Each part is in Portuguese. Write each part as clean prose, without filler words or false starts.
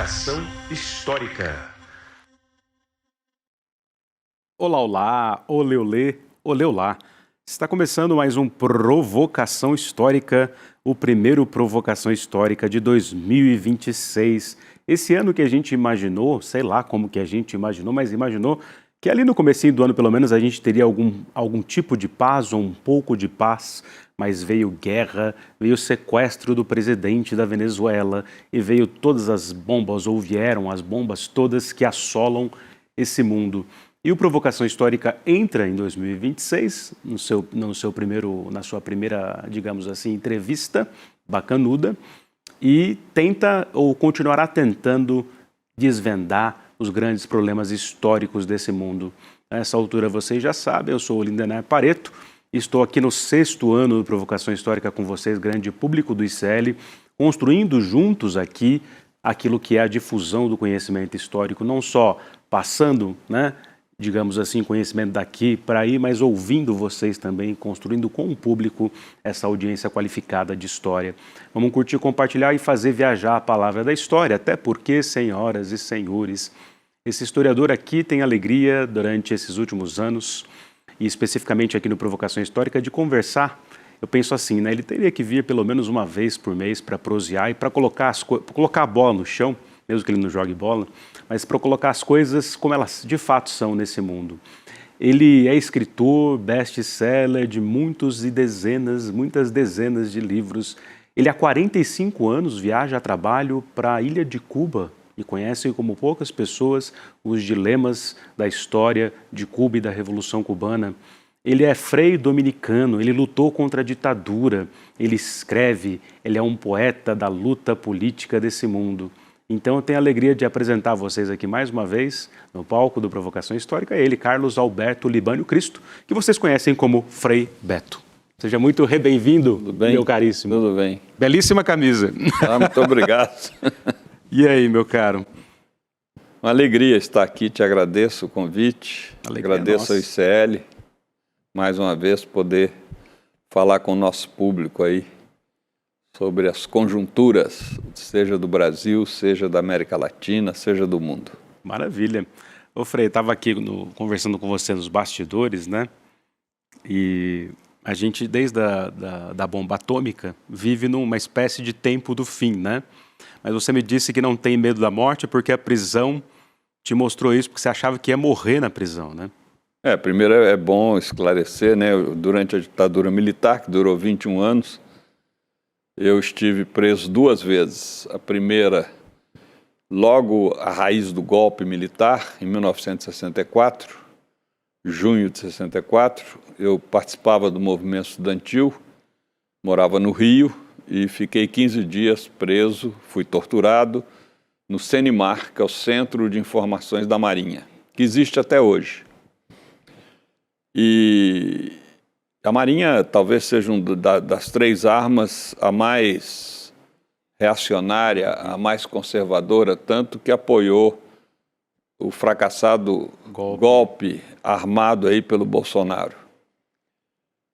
Provocação Histórica. Olá, olá, olê, olê, olê, olá. Está começando mais um Provocação Histórica, o primeiro Provocação Histórica de 2026. Esse ano que a gente imaginou, sei lá como que a gente imaginou, mas imaginou que ali no comecinho do ano, pelo menos, a gente teria algum tipo de paz ou um pouco de paz, mas veio guerra, veio sequestro do presidente da Venezuela e veio todas as bombas, ou vieram as bombas todas que assolam esse mundo. E o Provocação Histórica entra em 2026, na sua primeira, digamos assim, entrevista bacanuda, e tenta, ou continuará tentando, desvendar os grandes problemas históricos desse mundo. A essa altura vocês já sabem, eu sou o Lindené Pareto, estou aqui no 6º ano do Provocação Histórica com vocês, grande público do ICL, construindo juntos aqui aquilo que é a difusão do conhecimento histórico, não só passando, digamos assim, conhecimento daqui para aí, mas ouvindo vocês também, construindo com o público essa audiência qualificada de história. Vamos curtir, compartilhar e fazer viajar a palavra da história, até porque, senhoras e senhores, esse historiador aqui tem alegria durante esses últimos anos, e especificamente aqui no Provocação Histórica, de conversar. Eu penso assim, ele teria que vir pelo menos uma vez por mês para prosear e para colocar a bola no chão, mesmo que ele não jogue bola, mas para colocar as coisas como elas de fato são nesse mundo. Ele é escritor, best-seller de muitas dezenas de livros. Ele há 45 anos viaja a trabalho para a ilha de Cuba e conhece como poucas pessoas os dilemas da história de Cuba e da Revolução Cubana. Ele é frei dominicano, ele lutou contra a ditadura, ele escreve, ele é um poeta da luta política desse mundo. Então eu tenho a alegria de apresentar a vocês aqui mais uma vez, no palco do Provocação Histórica, ele, Carlos Alberto Libânio Cristo, que vocês conhecem como Frei Beto. Seja muito bem-vindo, meu caríssimo. Tudo bem. Belíssima camisa. Muito obrigado. E aí, meu caro? Uma alegria estar aqui, te agradeço o convite, agradeço ao ICL, mais uma vez poder falar com o nosso público aí, sobre as conjunturas, seja do Brasil, seja da América Latina, seja do mundo. Maravilha. Ô Frei, estava aqui conversando com você nos bastidores, E a gente, desde da bomba atômica, vive numa espécie de tempo do fim, Mas você me disse que não tem medo da morte porque a prisão te mostrou isso, porque você achava que ia morrer na prisão, Primeiro é bom esclarecer, Durante a ditadura militar, que durou 21 anos, eu estive preso 2 vezes. A primeira, logo à raiz do golpe militar, em 1964, junho de 64, eu participava do movimento estudantil, morava no Rio e fiquei 15 dias preso, fui torturado no CENIMAR, que é o Centro de Informações da Marinha, que existe até hoje. E a Marinha talvez seja das 3 armas a mais reacionária, a mais conservadora, tanto que apoiou o fracassado golpe armado aí pelo Bolsonaro.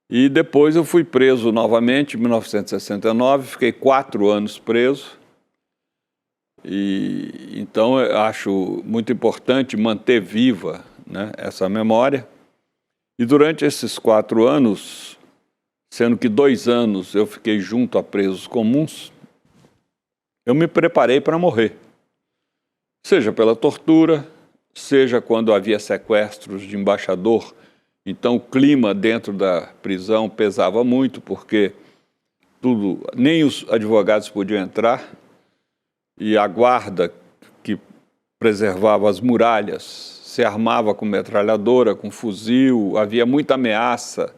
E depois eu fui preso novamente em 1969, fiquei 4 anos preso. E então eu acho muito importante manter viva, essa memória. E durante esses 4 anos, sendo que 2 anos eu fiquei junto a presos comuns, eu me preparei para morrer. Seja pela tortura, seja quando havia sequestros de embaixador. Então o clima dentro da prisão pesava muito, porque nem os advogados podiam entrar, e a guarda que preservava as muralhas se armava com metralhadora, com fuzil, havia muita ameaça.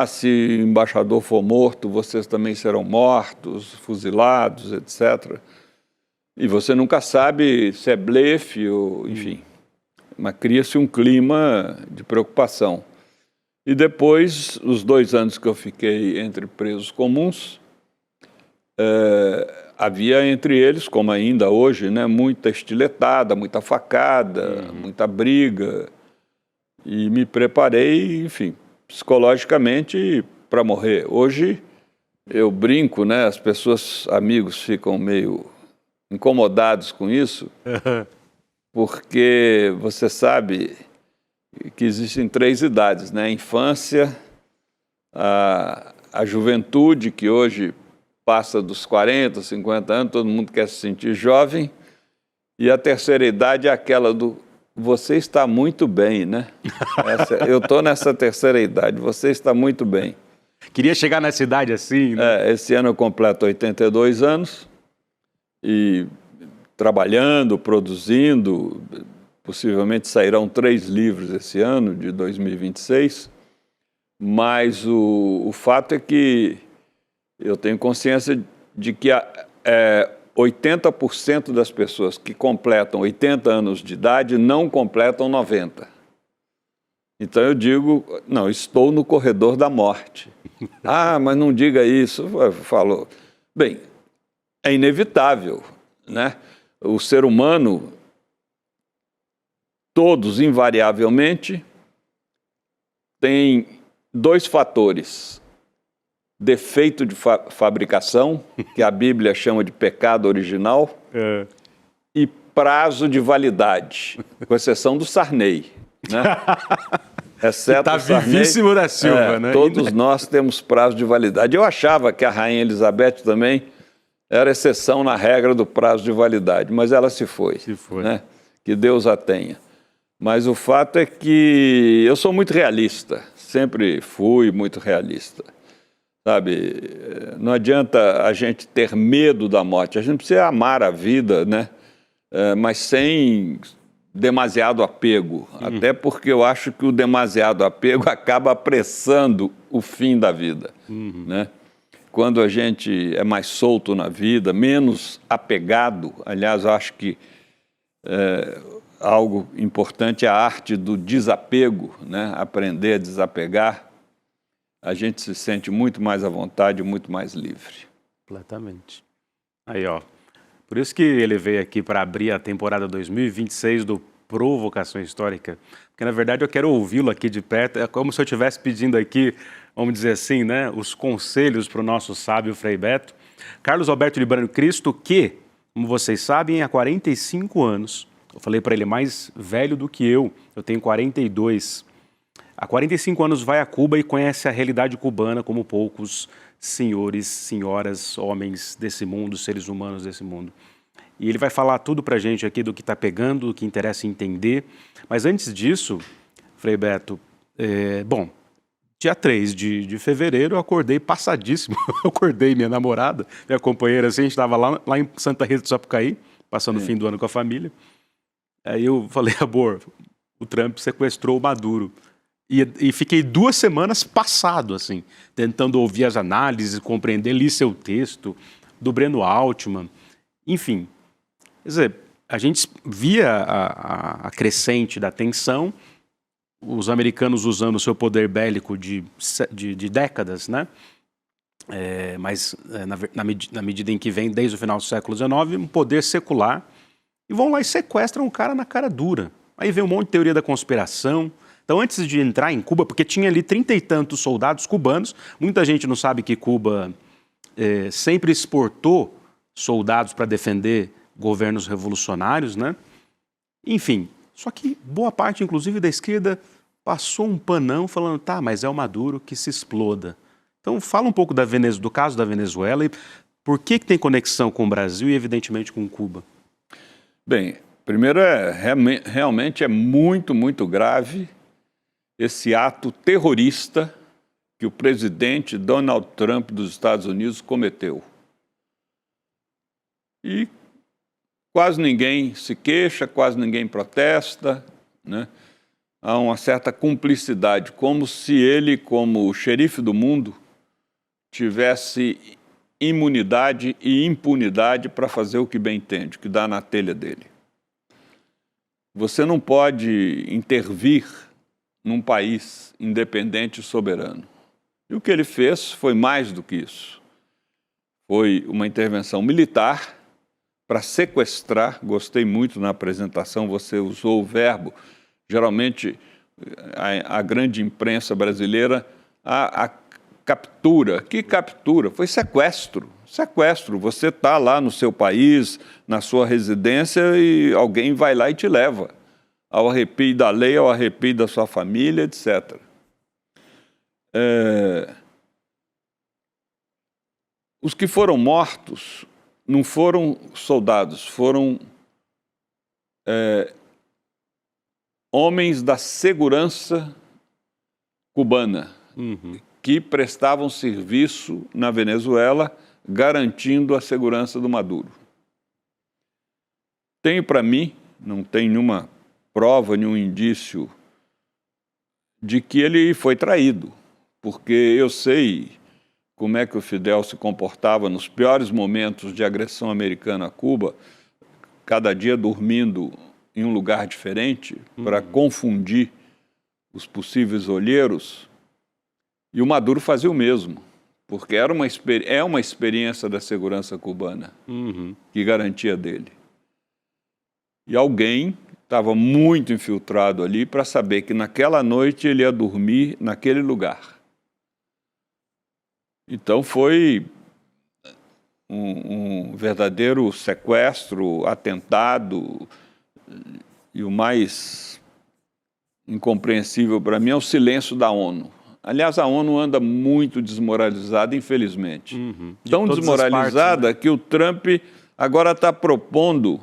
Se o embaixador for morto, vocês também serão mortos, fuzilados, etc. E você nunca sabe se é blefe ou, enfim. Mas cria-se um clima de preocupação. E depois, os 2 anos que eu fiquei entre presos comuns, havia entre eles, como ainda hoje, muita estiletada, muita facada, muita briga. E me preparei, enfim, psicologicamente para morrer. Hoje eu brinco, as pessoas, amigos, ficam meio incomodados com isso, porque você sabe que existem 3 idades, né? A infância, a juventude, que hoje passa dos 40, 50 anos, todo mundo quer se sentir jovem, e a terceira idade é aquela do você está muito bem, né? Eu estou nessa terceira idade, você está muito bem. Queria chegar nessa idade assim, né? Esse ano eu completo 82 anos e trabalhando, produzindo, possivelmente sairão 3 livros esse ano, de 2026, mas o fato é que eu tenho consciência de que 80% das pessoas que completam 80 anos de idade não completam 90. Então eu digo, não, estou no corredor da morte. Ah, mas não diga isso. Falou. Bem, é inevitável, né? O ser humano, todos invariavelmente, tem 2 fatores. Defeito de fabricação, que a Bíblia chama de pecado original, e prazo de validade, com exceção do Sarney, né? Exceto o Sarney, vivíssimo da Silva, né? Todos nós temos prazo de validade. Eu achava que a Rainha Elizabeth também era exceção na regra do prazo de validade, mas ela se foi. Né? Que Deus a tenha. Mas o fato é que eu sou muito realista, sempre fui muito realista. Sabe, não adianta a gente ter medo da morte, a gente precisa amar a vida, né? Mas sem demasiado apego, até porque eu acho que o demasiado apego acaba apressando o fim da vida, né? Quando a gente é mais solto na vida, menos apegado, aliás, eu acho que algo importante é a arte do desapego, né? Aprender a desapegar, a gente se sente muito mais à vontade, muito mais livre. Completamente. Aí, ó. Por isso que ele veio aqui para abrir a temporada 2026 do Provocação Histórica. Porque, na verdade, eu quero ouvi-lo aqui de perto. É como se eu estivesse pedindo aqui, vamos dizer assim, né, os conselhos para o nosso sábio Frei Beto. Carlos Alberto Libânio Cristo, que, como vocês sabem, há 45 anos, eu falei para ele, mais velho do que eu tenho 42. Há 45 anos vai a Cuba e conhece a realidade cubana como poucos senhores, senhoras, homens desse mundo, seres humanos desse mundo. E ele vai falar tudo para a gente aqui do que está pegando, do que interessa entender. Mas antes disso, Frei Beto, dia 3 de fevereiro eu acordei passadíssimo. Eu acordei minha namorada, minha companheira, assim, a gente estava lá em Santa Rita do Sapucaí, passando o fim do ano com a família. Aí eu falei, amor, o Trump sequestrou o Maduro. E fiquei 2 semanas passado, assim, tentando ouvir as análises, compreender, li seu texto, do Breno Altman, enfim. Quer dizer, a gente via a crescente da tensão, os americanos usando o seu poder bélico de décadas, né? Mas na medida em que vem, desde o final do século XIX, um poder secular, e vão lá e sequestram o cara na cara dura. Aí vem um monte de teoria da conspiração. Então, antes de entrar em Cuba, porque tinha ali 30 e tantos soldados cubanos, muita gente não sabe que Cuba sempre exportou soldados para defender governos revolucionários, né? Enfim, só que boa parte, inclusive, da esquerda passou um panão falando, tá, mas é o Maduro que se exploda. Então, fala um pouco do caso da Venezuela e por que tem conexão com o Brasil e, evidentemente, com Cuba. Bem, primeiro, realmente é muito, muito grave esse ato terrorista que o presidente Donald Trump dos Estados Unidos cometeu. E quase ninguém se queixa, quase ninguém protesta, né? Há uma certa cumplicidade, como se ele, como o xerife do mundo, tivesse imunidade e impunidade para fazer o que bem entende, o que dá na telha dele. Você não pode intervir num país independente e soberano. E o que ele fez foi mais do que isso. Foi uma intervenção militar para sequestrar, gostei muito na apresentação, você usou o verbo, geralmente a grande imprensa brasileira, a captura. Que captura? Foi sequestro. Sequestro. Você está lá no seu país, na sua residência, e alguém vai lá e te leva ao arrepio da lei, ao arrepio da sua família, etc. Os que foram mortos não foram soldados, foram homens da segurança cubana, que prestavam serviço na Venezuela, garantindo a segurança do Maduro. Tenho para mim, não tem nenhuma prova, nenhum indício de que ele foi traído, porque eu sei como é que o Fidel se comportava nos piores momentos de agressão americana a Cuba, cada dia dormindo em um lugar diferente para confundir os possíveis olheiros, e o Maduro fazia o mesmo, porque é uma experiência da segurança cubana que garantia dele. E alguém estava muito infiltrado ali para saber que naquela noite ele ia dormir naquele lugar. Então foi um verdadeiro sequestro, atentado, e o mais incompreensível para mim é o silêncio da ONU. Aliás, a ONU anda muito desmoralizada, infelizmente. Tão desmoralizada partes, né? Que o Trump agora está propondo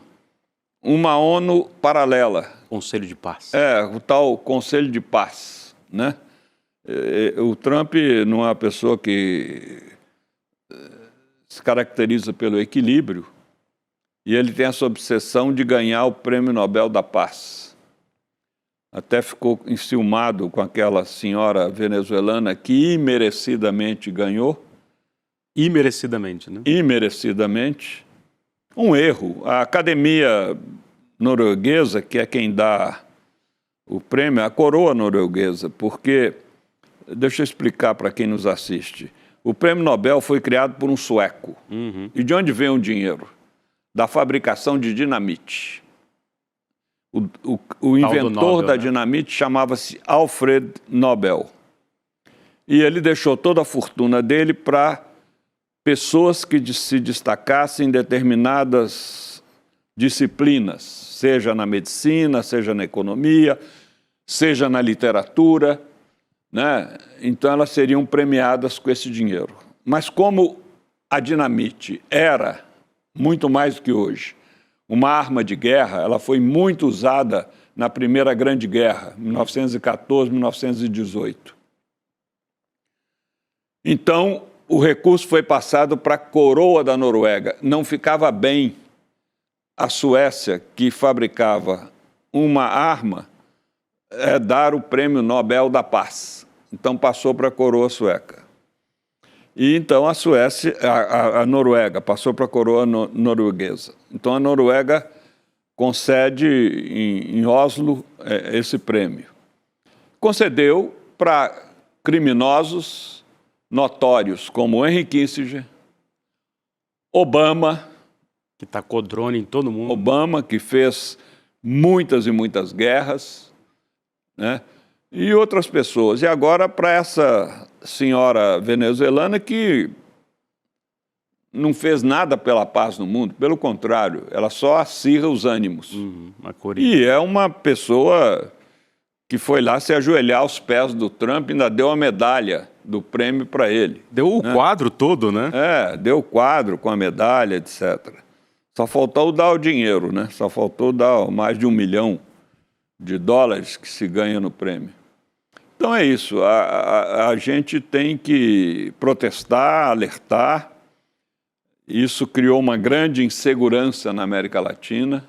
uma ONU paralela. Conselho de Paz. O tal Conselho de Paz, né? O Trump não é uma pessoa que se caracteriza pelo equilíbrio, e ele tem essa obsessão de ganhar o Prêmio Nobel da Paz. Até ficou enciumado com aquela senhora venezuelana que imerecidamente ganhou. Imerecidamente, né? Imerecidamente. Um erro. A Academia Norueguesa, que é quem dá o prêmio, a coroa norueguesa, porque, deixa eu explicar para quem nos assiste, o Prêmio Nobel foi criado por um sueco. E de onde vem o dinheiro? Da fabricação de dinamite. O inventor Nobel, da dinamite chamava-se Alfred Nobel. E ele deixou toda a fortuna dele para pessoas que se destacassem em determinadas disciplinas, seja na medicina, seja na economia, seja na literatura, né? Então elas seriam premiadas com esse dinheiro. Mas como a dinamite era, muito mais do que hoje, uma arma de guerra, ela foi muito usada na Primeira Grande Guerra, 1914, 1918. Então, o recurso foi passado para a coroa da Noruega. Não ficava bem a Suécia, que fabricava uma arma, dar o Prêmio Nobel da Paz. Então, passou para a coroa sueca. E então a Suécia, a Noruega, passou para a coroa norueguesa. Então a Noruega concede em Oslo esse prêmio. Concedeu para criminosos notórios como Henry Kissinger, Obama, que tacou drone em todo mundo. Obama, que fez muitas e muitas guerras, né? E outras pessoas. E agora para essa senhora venezuelana que não fez nada pela paz no mundo, pelo contrário, ela só acirra os ânimos. E é uma pessoa que foi lá se ajoelhar aos pés do Trump e ainda deu a medalha do prêmio para ele. Deu o quadro todo, né? Deu o quadro com a medalha, etc. Só faltou dar o dinheiro, né? Só faltou dar mais de $1 milhão que se ganha no prêmio. Então é isso, a gente tem que protestar, alertar. Isso criou uma grande insegurança na América Latina,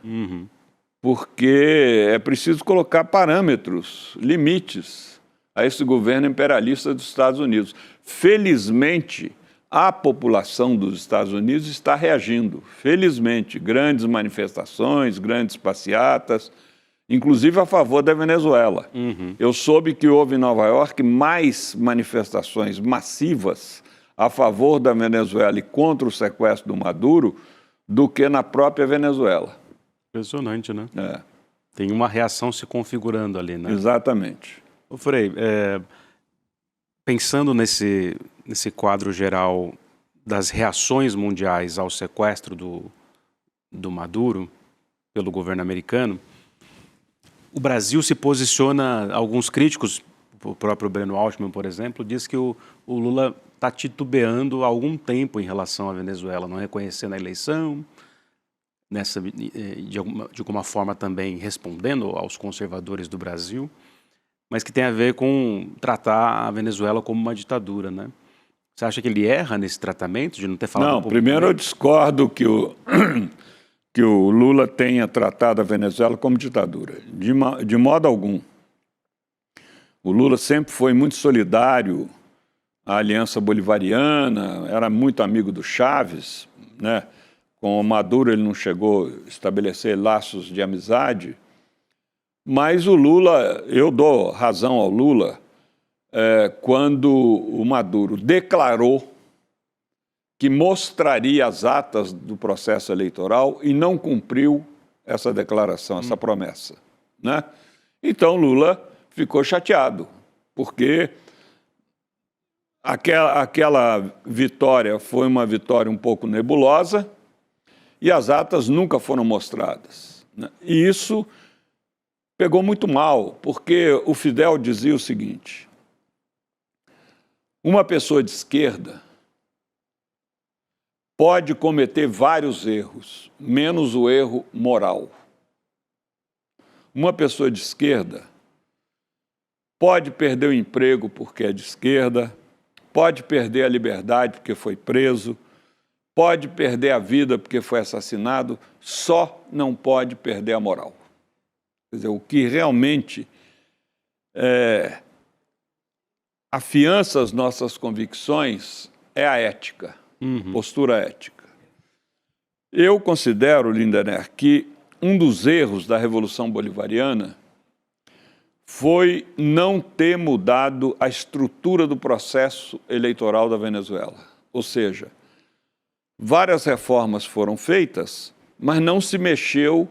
porque é preciso colocar parâmetros, limites a esse governo imperialista dos Estados Unidos. Felizmente, a população dos Estados Unidos está reagindo. Felizmente, grandes manifestações, grandes passeatas, inclusive a favor da Venezuela. Eu soube que houve em Nova York mais manifestações massivas a favor da Venezuela e contra o sequestro do Maduro do que na própria Venezuela. Impressionante, né? Tem uma reação se configurando ali, né? Exatamente. Ô Frei, pensando nesse quadro geral das reações mundiais ao sequestro do Maduro pelo governo americano, o Brasil se posiciona, alguns críticos, o próprio Breno Altman, por exemplo, diz que o Lula está titubeando há algum tempo em relação à Venezuela, não reconhecendo a eleição, de alguma forma também respondendo aos conservadores do Brasil, mas que tem a ver com tratar a Venezuela como uma ditadura, né? Você acha que ele erra nesse tratamento, de não ter falado... Não, primeiro eu discordo que o Lula tenha tratado a Venezuela como ditadura, de modo algum. O Lula sempre foi muito solidário à Aliança Bolivariana, era muito amigo do Chávez, né? Com o Maduro ele não chegou a estabelecer laços de amizade, mas o Lula, eu dou razão ao Lula, quando o Maduro declarou que mostraria as atas do processo eleitoral e não cumpriu essa declaração, essa promessa, né? Então Lula ficou chateado, porque aquela vitória foi uma vitória um pouco nebulosa e as atas nunca foram mostradas, né? E isso pegou muito mal, porque o Fidel dizia o seguinte: uma pessoa de esquerda pode cometer vários erros, menos o erro moral. Uma pessoa de esquerda pode perder o emprego porque é de esquerda, pode perder a liberdade porque foi preso, pode perder a vida porque foi assassinado, só não pode perder a moral. Quer dizer, o que realmente afiança as nossas convicções é a ética, postura ética. Eu considero, Lindener, que um dos erros da Revolução Bolivariana foi não ter mudado a estrutura do processo eleitoral da Venezuela. Ou seja, várias reformas foram feitas, mas não se mexeu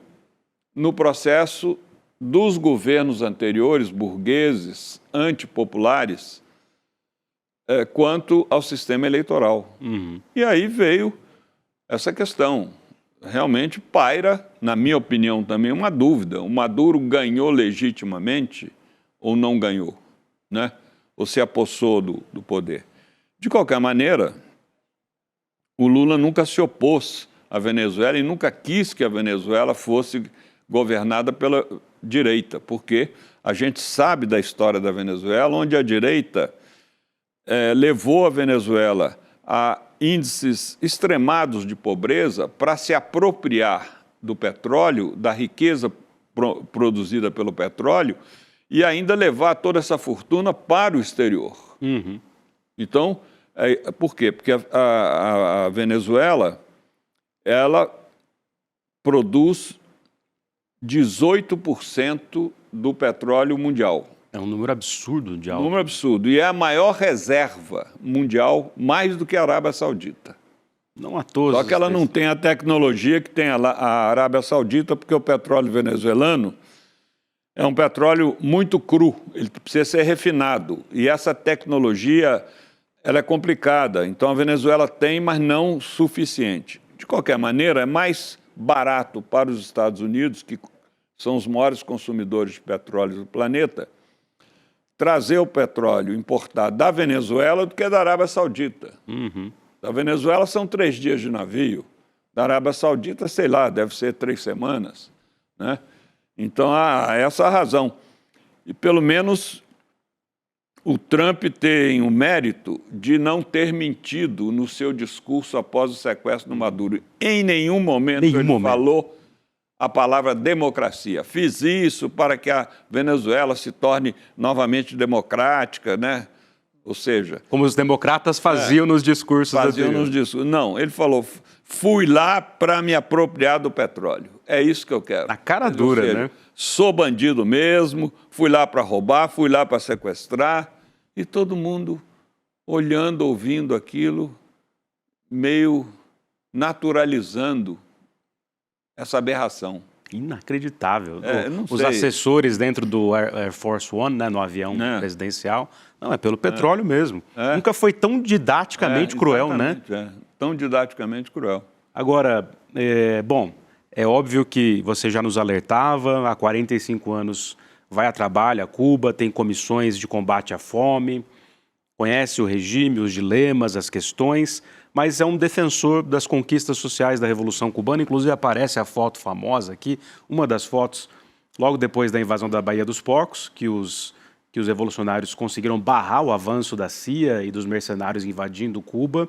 no processo dos governos anteriores, burgueses, antipopulares, quanto ao sistema eleitoral. E aí veio essa questão. Realmente paira, na minha opinião também, uma dúvida. O Maduro ganhou legitimamente ou não ganhou, né? Ou se apossou do poder. De qualquer maneira, o Lula nunca se opôs à Venezuela e nunca quis que a Venezuela fosse governada pela direita, porque a gente sabe da história da Venezuela, onde a direita levou a Venezuela a índices extremados de pobreza para se apropriar do petróleo, da riqueza produzida pelo petróleo, e ainda levar toda essa fortuna para o exterior. Então, por quê? Porque a Venezuela, ela produz 18% do petróleo mundial. É um número absurdo de alto. Um número absurdo. E é a maior reserva mundial, mais do que a Arábia Saudita. Não à toa. Só que ela não tem a tecnologia que tem a Arábia Saudita, porque o petróleo venezuelano é um petróleo muito cru, ele precisa ser refinado. E essa tecnologia, ela é complicada. Então a Venezuela tem, mas não suficiente. De qualquer maneira, é mais barato para os Estados Unidos, que são os maiores consumidores de petróleo do planeta, trazer o petróleo importado da Venezuela do que da Arábia Saudita. Da Venezuela são 3 dias de navio. Da Arábia Saudita, sei lá, deve ser 3 semanas, né? Então, há essa razão. E, pelo menos, o Trump tem o mérito de não ter mentido no seu discurso após o sequestro do Maduro. Em nenhum momento ele falou a palavra democracia. Fiz isso para que a Venezuela se torne novamente democrática, né? Ou seja... Como os democratas faziam nos discursos anteriores. Não, ele falou, fui lá para me apropriar do petróleo. É isso que eu quero. Na cara dura, seja, né? Sou bandido mesmo, fui lá para roubar, fui lá para sequestrar. E todo mundo olhando, ouvindo aquilo, meio naturalizando essa aberração. Inacreditável. Os assessores dentro do Air Force One, né, no avião presidencial, não, é pelo petróleo mesmo. Nunca foi tão didaticamente cruel, né? tão didaticamente cruel. Agora, bom, é óbvio que você já nos alertava, há 45 anos vai a trabalho a Cuba, tem comissões de combate à fome, conhece o regime, os dilemas, as questões, mas é um defensor das conquistas sociais da Revolução Cubana. Inclusive aparece a foto famosa aqui, uma das fotos logo depois da invasão da Baía dos Porcos, que os revolucionários conseguiram barrar o avanço da CIA e dos mercenários invadindo Cuba.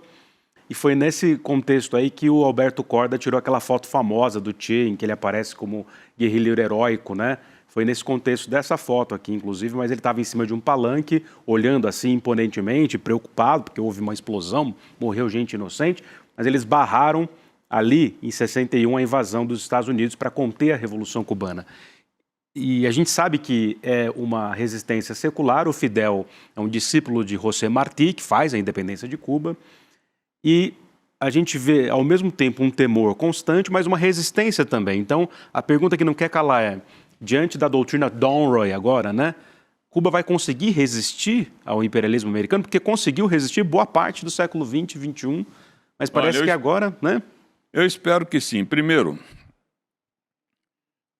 E foi nesse contexto aí que o Alberto Korda tirou aquela foto famosa do Che, em que ele aparece como guerrilheiro heróico, né? Foi nesse contexto dessa foto aqui, inclusive, mas ele estava em cima de um palanque, olhando assim imponentemente, preocupado, porque houve uma explosão, morreu gente inocente, mas eles barraram ali, em 61, a invasão dos Estados Unidos para conter a Revolução Cubana. E a gente sabe que é uma resistência secular. O Fidel é um discípulo de José Martí, que faz a independência de Cuba, e a gente vê, ao mesmo tempo, um temor constante, mas uma resistência também. Então, a pergunta que não quer calar é, diante da doutrina Donroy agora, né? Cuba vai conseguir resistir ao imperialismo americano? Porque conseguiu resistir boa parte do século XX e XXI, mas parece que agora, né? Eu espero que sim. Primeiro,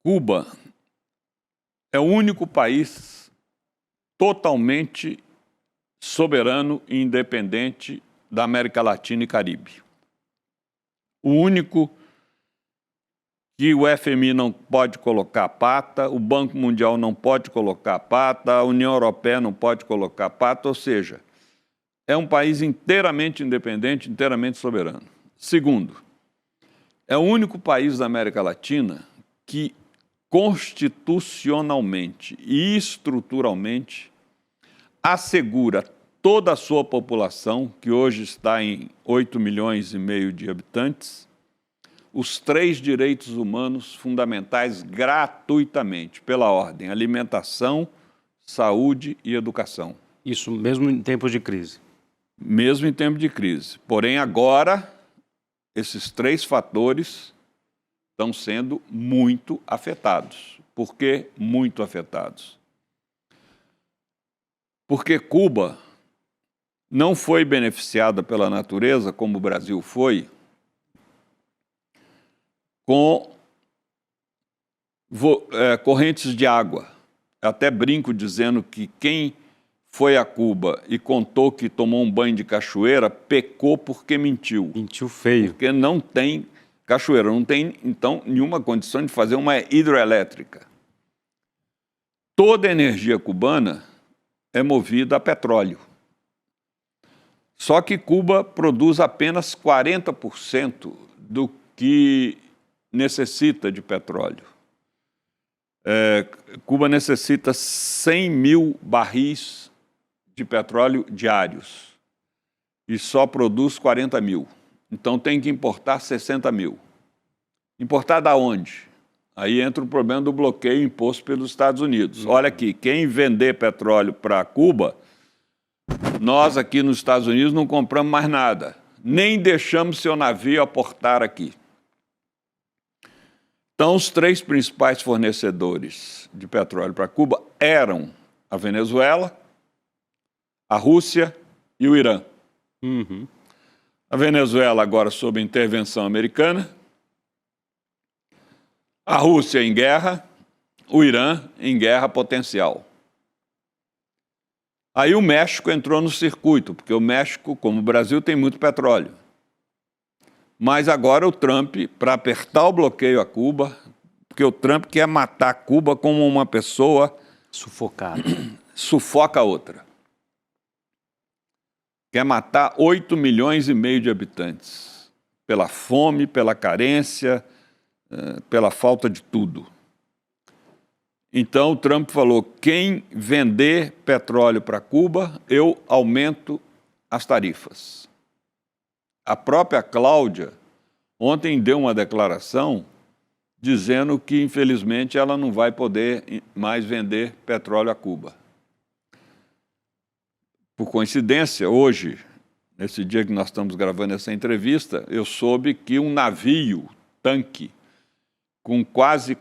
Cuba é o único país totalmente soberano e independente da América Latina e Caribe. O único que o FMI não pode colocar pata, o Banco Mundial não pode colocar pata, a União Europeia não pode colocar pata, ou seja, é um país inteiramente independente, inteiramente soberano. Segundo, é o único país da América Latina que constitucionalmente e estruturalmente assegura toda a sua população, que hoje está em 8,5 milhões de habitantes, os 3 direitos humanos fundamentais gratuitamente, pela ordem: alimentação, saúde e educação. Isso mesmo em tempos de crise. Mesmo em tempo de crise. Porém, agora, esses 3 fatores estão sendo muito afetados. Por que muito afetados? Porque Cuba não foi beneficiada pela natureza, como o Brasil foi, com correntes de água. Até brinco dizendo que quem foi a Cuba e contou que tomou um banho de cachoeira pecou porque mentiu. Mentiu feio. Porque não tem cachoeira, não tem, então, nenhuma condição de fazer uma hidroelétrica. Toda a energia cubana é movida a petróleo. Só que Cuba produz apenas 40% do que necessita de petróleo. Cuba necessita 100 mil barris de petróleo diários e só produz 40 mil. Então tem que importar 60 mil. Importar da onde? Aí entra o problema do bloqueio imposto pelos Estados Unidos. Olha aqui, quem vender petróleo para Cuba, nós aqui nos Estados Unidos não compramos mais nada, nem deixamos seu navio aportar aqui. Então, os 3 principais fornecedores de petróleo para Cuba eram a Venezuela, a Rússia e o Irã. Uhum. A Venezuela agora sob intervenção americana, a Rússia em guerra, o Irã em guerra potencial. Aí o México entrou no circuito, porque o México, como o Brasil, tem muito petróleo. Mas agora o Trump, para apertar o bloqueio a Cuba, porque o Trump quer matar Cuba como uma pessoa sufocada, sufoca a outra. Quer matar 8,5 milhões de habitantes, pela fome, pela carência, pela falta de tudo. Então o Trump falou: quem vender petróleo para Cuba, eu aumento as tarifas. A própria Cláudia ontem deu uma declaração dizendo que, infelizmente, ela não vai poder mais vender petróleo a Cuba. Por coincidência, hoje, nesse dia que nós estamos gravando essa entrevista, eu soube que um navio, tanque, com quase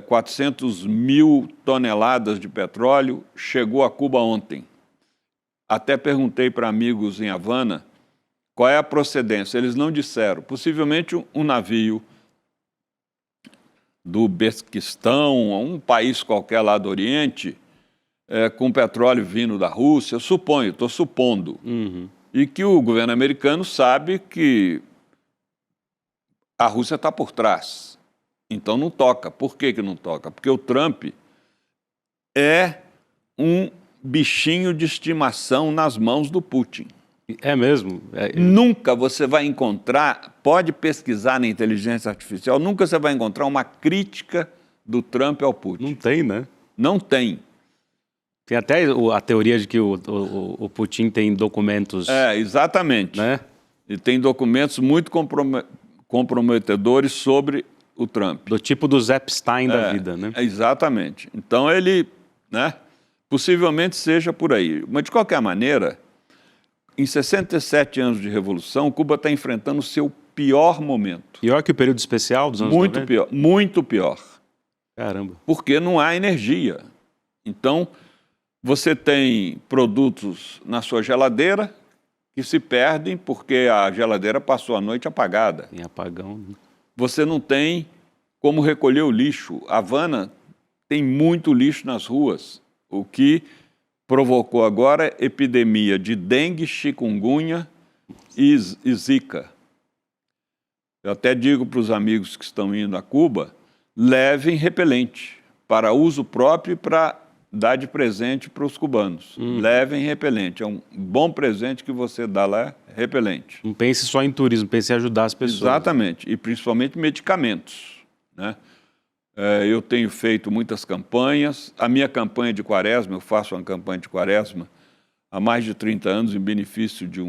400 mil toneladas de petróleo, chegou a Cuba ontem. Até perguntei para amigos em Havana Qual é a procedência? Eles não disseram. Possivelmente um navio do Uzbequistão, um país qualquer lá do Oriente, com petróleo vindo da Rússia, suponho, estou supondo. E que o governo americano sabe que a Rússia está por trás. Então não toca. Por que não toca? Porque o Trump é um bichinho de estimação nas mãos do Putin. É mesmo? Nunca você vai encontrar, pode pesquisar na inteligência artificial, nunca você vai encontrar uma crítica do Trump ao Putin. Não tem, né? Não tem. Tem até a teoria de que o Putin tem documentos... Exatamente. Né? E tem documentos muito comprometedores sobre o Trump. Do tipo dos Epstein da vida, né? Exatamente. Então ele, né, possivelmente seja por aí. Mas de qualquer maneira, em 67 anos de revolução, Cuba está enfrentando o seu pior momento. Pior que o período especial dos anos 90? Muito pior, muito pior. Caramba. Porque não há energia. Então, você tem produtos na sua geladeira que se perdem porque a geladeira passou a noite apagada. Tem apagão. Você não tem como recolher o lixo. A Havana tem muito lixo nas ruas, o que provocou agora epidemia de dengue, chikungunya e zika. Eu até digo para os amigos que estão indo a Cuba, levem repelente para uso próprio e para dar de presente para os cubanos. Levem repelente. É um bom presente que você dá lá, repelente. Não pense só em turismo, pense em ajudar as pessoas. Exatamente. E principalmente medicamentos, né? Eu tenho feito muitas campanhas. A minha campanha de quaresma, eu faço uma campanha de quaresma há mais de 30 anos em benefício de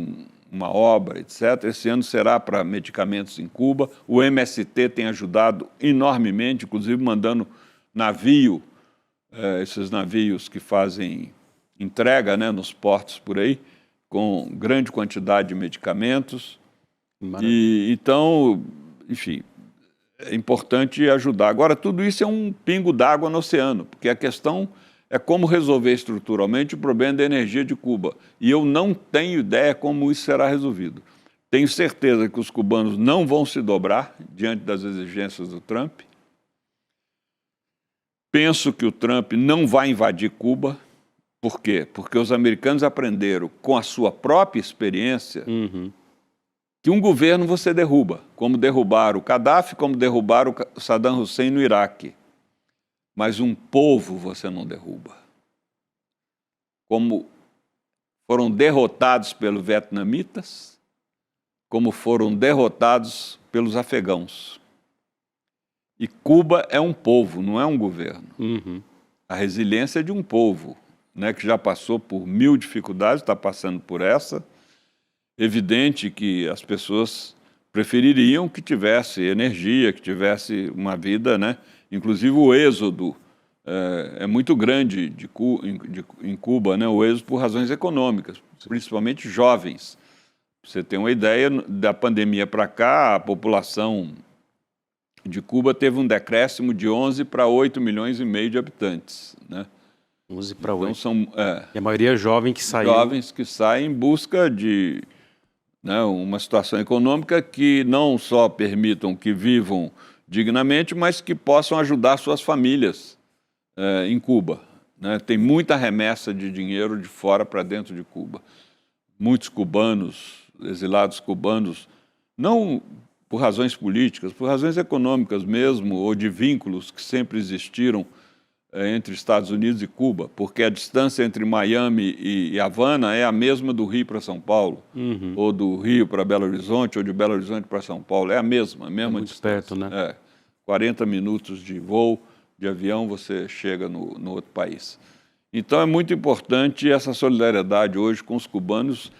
uma obra, etc. Esse ano será para medicamentos em Cuba. O MST tem ajudado enormemente, inclusive mandando navio, esses navios que fazem entrega, né, nos portos por aí, com grande quantidade de medicamentos. E, então, enfim, é importante ajudar. Agora, tudo isso é um pingo d'água no oceano, porque a questão é como resolver estruturalmente o problema da energia de Cuba. E eu não tenho ideia como isso será resolvido. Tenho certeza que os cubanos não vão se dobrar diante das exigências do Trump. Penso que o Trump não vai invadir Cuba. Por quê? Porque os americanos aprenderam com a sua própria experiência que um governo você derruba, como derrubaram o Gaddafi, como derrubaram o Saddam Hussein no Iraque. Mas um povo você não derruba. Como foram derrotados pelos vietnamitas, como foram derrotados pelos afegãos. E Cuba é um povo, não é um governo. A resiliência é de um povo, né, que já passou por 1000 dificuldades, está passando por essa. Evidente que as pessoas prefeririam que tivesse energia, que tivesse uma vida, né? Inclusive o êxodo é muito grande em Cuba, né? O êxodo por razões econômicas, principalmente jovens. Pra você ter uma ideia, da pandemia para cá, a população de Cuba teve um decréscimo de 11 para 8 milhões e meio de habitantes, né? 11 para 8. Então são E a maioria é jovem que saiu. Jovens que saem em busca de, né, uma situação econômica que não só permitam que vivam dignamente, mas que possam ajudar suas famílias em Cuba, né? Tem muita remessa de dinheiro de fora para dentro de Cuba. Muitos cubanos, exilados cubanos, não por razões políticas, por razões econômicas mesmo, ou de vínculos que sempre existiram entre Estados Unidos e Cuba, porque a distância entre Miami e Havana é a mesma do Rio para São Paulo, ou do Rio para Belo Horizonte, ou de Belo Horizonte para São Paulo, é a mesma muito distância. Perto, né? 40 minutos de voo, de avião, você chega no outro país. Então é muito importante essa solidariedade hoje com os cubanos,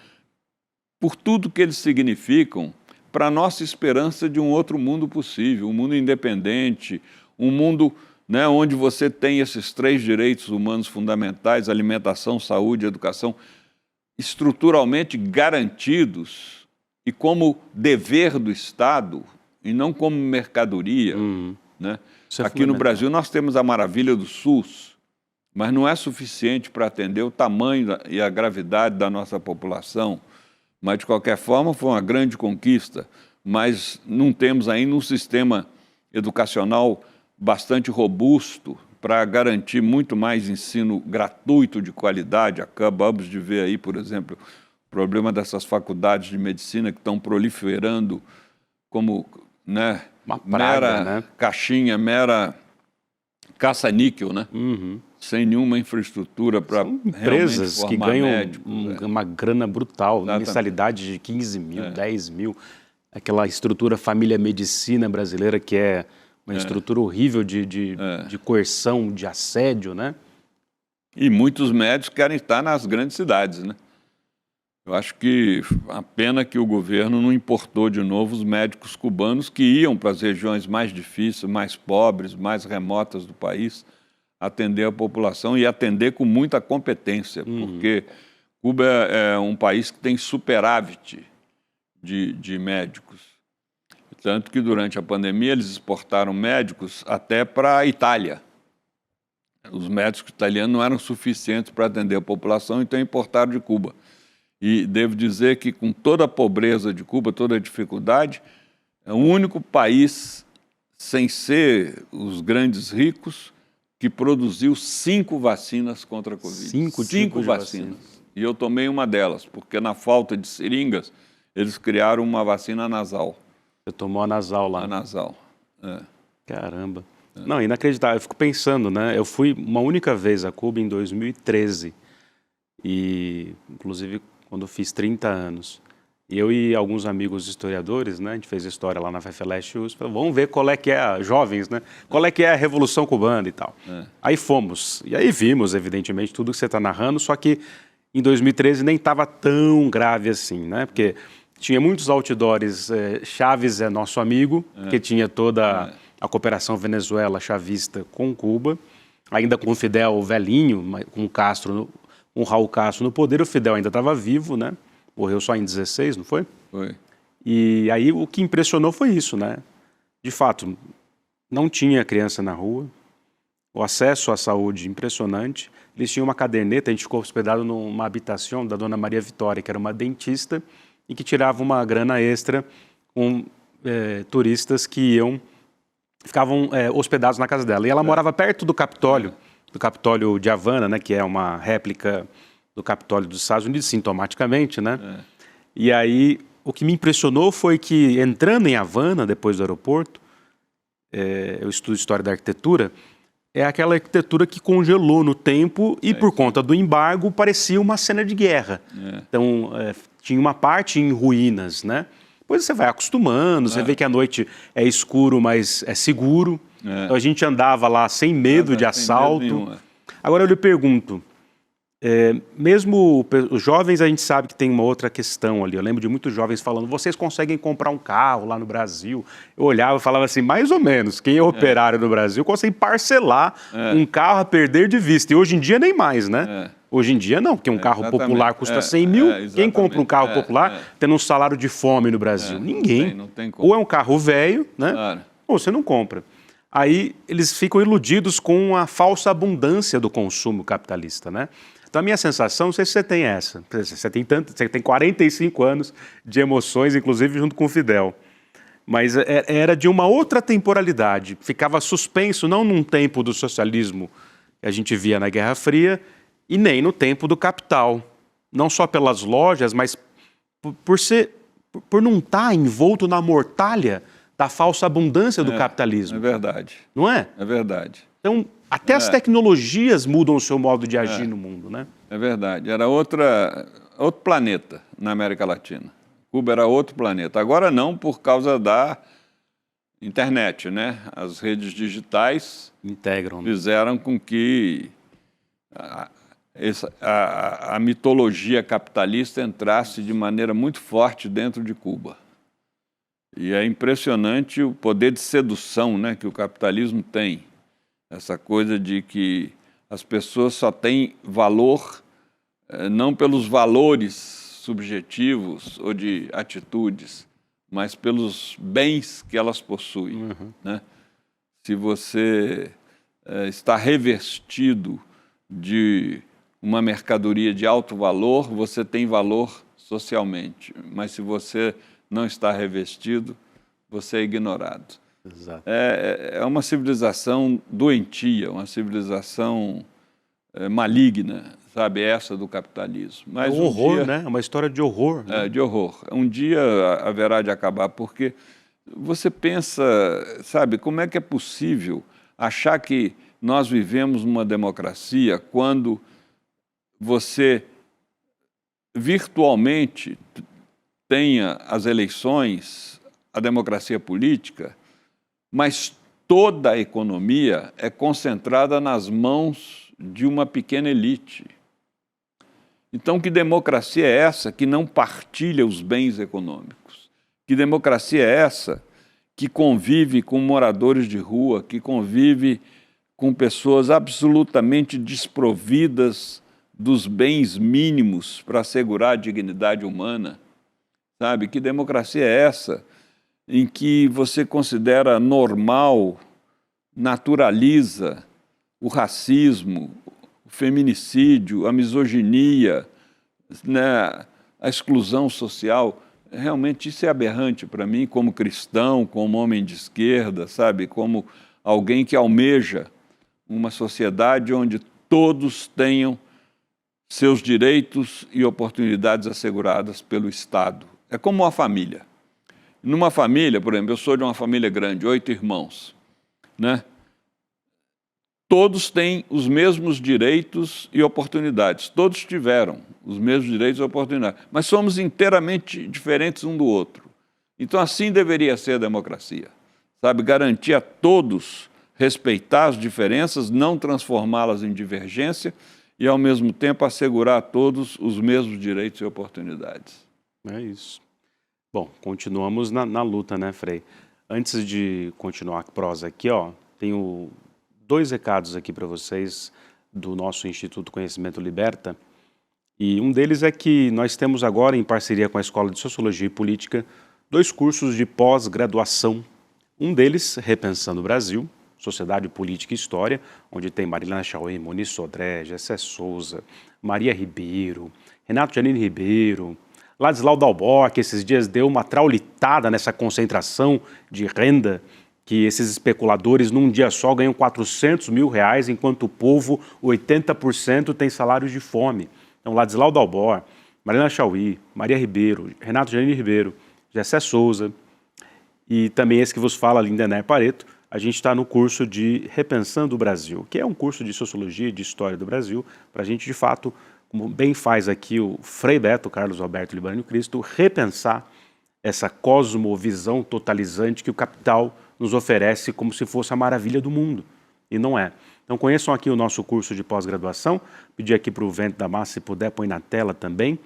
por tudo que eles significam para a nossa esperança de um outro mundo possível, um mundo independente, um mundo, né, onde você tem esses 3 direitos humanos fundamentais, alimentação, saúde, educação, estruturalmente garantidos e como dever do Estado e não como mercadoria. Né? Aqui no Brasil nós temos a maravilha do SUS, mas não é suficiente para atender o tamanho e a gravidade da nossa população. Mas, de qualquer forma, foi uma grande conquista. Mas não temos ainda um sistema educacional bastante robusto para garantir muito mais ensino gratuito de qualidade. Acabamos de ver aí, por exemplo, o problema dessas faculdades de medicina que estão proliferando como, né, uma praga, mera né? caixinha, mera caça-níquel, né? Sem nenhuma infraestrutura para Empresas que ganham médicos, uma grana brutal, Exatamente. mensalidade de 15 mil, 10 mil. Aquela estrutura família medicina brasileira que é uma estrutura horrível de coerção, de assédio, né? E muitos médicos querem estar nas grandes cidades, né? Eu acho que a pena que o governo não importou de novo os médicos cubanos que iam para as regiões mais difíceis, mais pobres, mais remotas do país, atender a população e atender com muita competência, porque Cuba é um país que tem superávit de médicos. Tanto que durante a pandemia eles exportaram médicos até para a Itália. Os médicos italianos não eram suficientes para atender a população, então importaram de Cuba. E devo dizer que, com toda a pobreza de Cuba, toda a dificuldade, é o único país, sem ser os grandes ricos, que produziu 5 vacinas contra a Covid. 5 tipos de vacina. E eu tomei uma delas, porque na falta de seringas, eles criaram uma vacina nasal. Você tomou a nasal lá. A nasal, Caramba. Não, inacreditável. Eu fico pensando, né? Eu fui uma única vez a Cuba em 2013. E, inclusive, quando eu fiz 30 anos. Eu e alguns amigos historiadores, né? A gente fez história lá na FFLeste, vamos ver qual é que é, jovens, né? Qual é que é a Revolução Cubana e tal. Aí fomos. E aí vimos, evidentemente, tudo que você está narrando, só que em 2013 nem estava tão grave assim, né? Porque tinha muitos outdoors, Chávez é nosso amigo, que tinha toda a cooperação Venezuela chavista com Cuba, ainda com o Fidel velhinho, com o Castro, com o Raul Castro no poder, o Fidel ainda estava vivo, né? Morreu só em 16, não foi? Foi. E aí o que impressionou foi isso, né? De fato, não tinha criança na rua, o acesso à saúde impressionante. Eles tinham uma caderneta, a gente ficou hospedado numa habitação da dona Maria Vitória, que era uma dentista, e que tirava uma grana extra com turistas que ficavam hospedados na casa dela. E ela morava perto do Capitólio de Havana, né, que é uma réplica do Capitólio dos Estados Unidos, sintomaticamente, né? E aí, o que me impressionou foi que, entrando em Havana, depois do aeroporto, eu estudo História da Arquitetura, é aquela arquitetura que congelou no tempo e, por conta do embargo, parecia uma cena de guerra. Então, tinha uma parte em ruínas, né? Depois você vai acostumando, você vê que à noite é escuro, mas é seguro. Então, a gente andava lá sem medo de assalto. Agora, eu lhe pergunto, mesmo os jovens, a gente sabe que tem uma outra questão ali. Eu lembro de muitos jovens falando, vocês conseguem comprar um carro lá no Brasil? Eu olhava e falava assim, mais ou menos, quem é operário no Brasil consegue parcelar um carro a perder de vista. E hoje em dia nem mais, né? Hoje em dia não, porque um carro popular custa 100 mil. Quem compra um carro popular tendo um salário de fome no Brasil? Ninguém. Não tem como. Ou é um carro velho, né? Ou você não compra. Aí eles ficam iludidos com a falsa abundância do consumo capitalista, né? Então, a minha sensação, não sei se você tem essa, você tem 45 anos de emoções, inclusive junto com o Fidel, mas era de uma outra temporalidade, ficava suspenso não num tempo do socialismo que a gente via na Guerra Fria, e nem no tempo do capital, não só pelas lojas, mas por não estar envolto na mortalha da falsa abundância do capitalismo. É verdade. Não é? É verdade. Então, até as tecnologias mudam o seu modo de agir no mundo, né? É verdade. Era outro planeta na América Latina. Cuba era outro planeta. Agora não, por causa da internet, né? As redes digitais Integram, né? fizeram com que a mitologia capitalista entrasse de maneira muito forte dentro de Cuba. E é impressionante o poder de sedução, né, que o capitalismo tem. Essa coisa de que as pessoas só têm valor não pelos valores subjetivos ou de atitudes, mas pelos bens que elas possuem. Né? Se você está revestido de uma mercadoria de alto valor, você tem valor socialmente, mas se você não está revestido, você é ignorado. Exato. É uma civilização doentia, uma civilização maligna, sabe, essa do capitalismo. Mas um horror, né? É uma história de horror. Né? De horror. Um dia haverá de acabar, porque você pensa, sabe, como é que é possível achar que nós vivemos numa democracia quando você virtualmente tenha as eleições, a democracia política, mas toda a economia é concentrada nas mãos de uma pequena elite. Então, que democracia é essa que não partilha os bens econômicos? Que democracia é essa que convive com moradores de rua, que convive com pessoas absolutamente desprovidas dos bens mínimos para assegurar a dignidade humana? Sabe? Que democracia é essa em que você considera normal, naturaliza o racismo, o feminicídio, a misoginia, né, a exclusão social? Realmente isso é aberrante para mim, como cristão, como homem de esquerda, sabe? Como alguém que almeja uma sociedade onde todos tenham seus direitos e oportunidades asseguradas pelo Estado. É como uma família. Numa família, por exemplo, eu sou de uma família grande, 8 irmãos, né? Todos têm os mesmos direitos e oportunidades. Todos tiveram os mesmos direitos e oportunidades. Mas somos inteiramente diferentes um do outro. Então, assim deveria ser a democracia. Sabe? Garantir a todos respeitar as diferenças, não transformá-las em divergência e, ao mesmo tempo, assegurar a todos os mesmos direitos e oportunidades. É isso. Bom, continuamos na luta, né, Frei? Antes de continuar a prosa aqui, ó, tenho 2 recados aqui para vocês do nosso Instituto Conhecimento Liberta. E um deles é que nós temos agora, em parceria com a Escola de Sociologia e Política, 2 cursos de pós-graduação. Um deles, Repensando o Brasil, Sociedade, Política e História, onde tem Marilena Chauí, Moni Sodré, Gessé Souza, Maria Ribeiro, Renato Janine Ribeiro, Ladislau Dalbó, que esses dias deu uma traulitada nessa concentração de renda, que esses especuladores num dia só ganham 400 mil reais, enquanto o povo, 80% tem salários de fome. Então, Ladislau Dalbó, Marilena Chauí, Maria Ribeiro, Renato Janine Ribeiro, Gessé Souza e também esse que vos fala, Lindener Pareto. A gente está no curso de Repensando o Brasil, que é um curso de Sociologia e de História do Brasil, para a gente, de fato, como bem faz aqui o Frei Beto, Carlos Alberto Libânio Cristo, repensar essa cosmovisão totalizante que o capital nos oferece como se fosse a maravilha do mundo, e não é. Então conheçam aqui o nosso curso de pós-graduação, pedir aqui para o Vento da Massa, se puder, põe na tela também,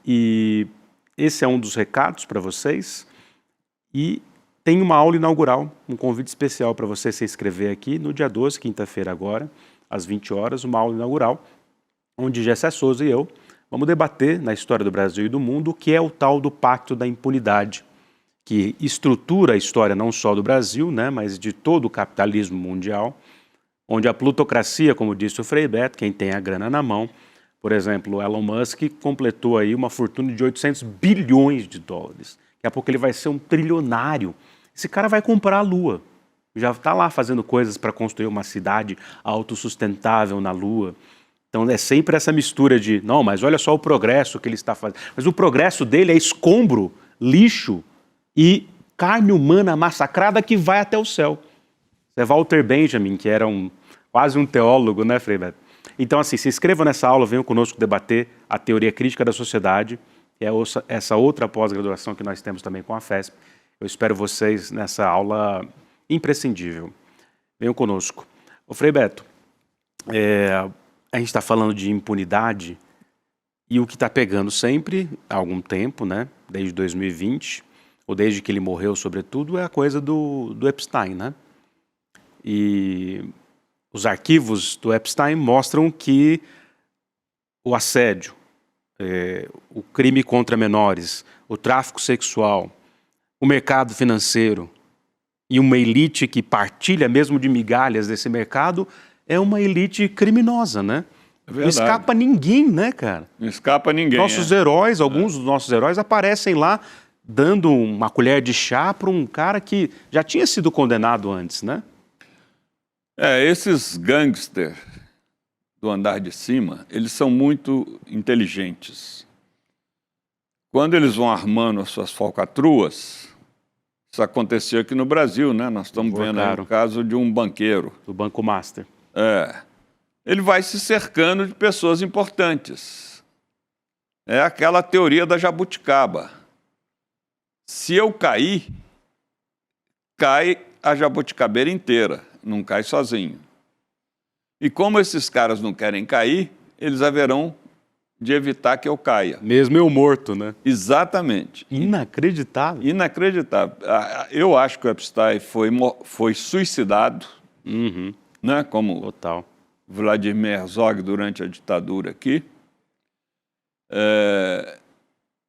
e esse é um dos recados para vocês, e tem uma aula inaugural, um convite especial para você se inscrever aqui no dia 12, quinta-feira agora, às 20 horas, uma aula inaugural, onde Gessé Souza e eu vamos debater na história do Brasil e do mundo o que é o tal do Pacto da Impunidade, que estrutura a história não só do Brasil, né, mas de todo o capitalismo mundial, onde a plutocracia, como disse o Frei Beto, quem tem a grana na mão, por exemplo, Elon Musk completou aí uma fortuna de 800 bilhões de dólares. Daqui a pouco ele vai ser um trilionário. Esse cara vai comprar a Lua. Já está lá fazendo coisas para construir uma cidade autossustentável na Lua. Então é sempre essa mistura de, não, mas olha só o progresso que ele está fazendo. Mas o progresso dele é escombro, lixo e carne humana massacrada que vai até o céu. É Walter Benjamin, que era quase um teólogo, né, Frei Beto? Então, assim, se inscrevam nessa aula, venham conosco debater a teoria crítica da sociedade, que é essa outra pós-graduação que nós temos também com a FESP. Eu espero vocês nessa aula imprescindível. Venham conosco. Ô, Frei Beto, a gente está falando de impunidade e o que está pegando sempre, há algum tempo, né, desde 2020, ou desde que ele morreu, sobretudo, é a coisa do Epstein, né? E os arquivos do Epstein mostram que o assédio, o crime contra menores, o tráfico sexual, o mercado financeiro e uma elite que partilha mesmo de migalhas desse mercado é uma elite criminosa, né? É Não verdade. escapa ninguém, né, cara? Não escapa ninguém. Nossos heróis, alguns dos nossos heróis aparecem lá dando uma colher de chá para um cara que já tinha sido condenado antes, né? Esses gangsters do andar de cima, eles são muito inteligentes. Quando eles vão armando as suas falcatruas, isso aconteceu aqui no Brasil, né? Nós estamos vendo aí o caso de um banqueiro. Do Banco Master. Ele vai se cercando de pessoas importantes. É aquela teoria da jabuticaba. Se eu cair, cai a jabuticabeira inteira, não cai sozinho. E como esses caras não querem cair, eles haverão de evitar que eu caia. Mesmo eu morto, né? Exatamente. Inacreditável. Inacreditável. Eu acho que o Epstein foi suicidado, né? Como Total. Vladimir Herzog durante a ditadura aqui.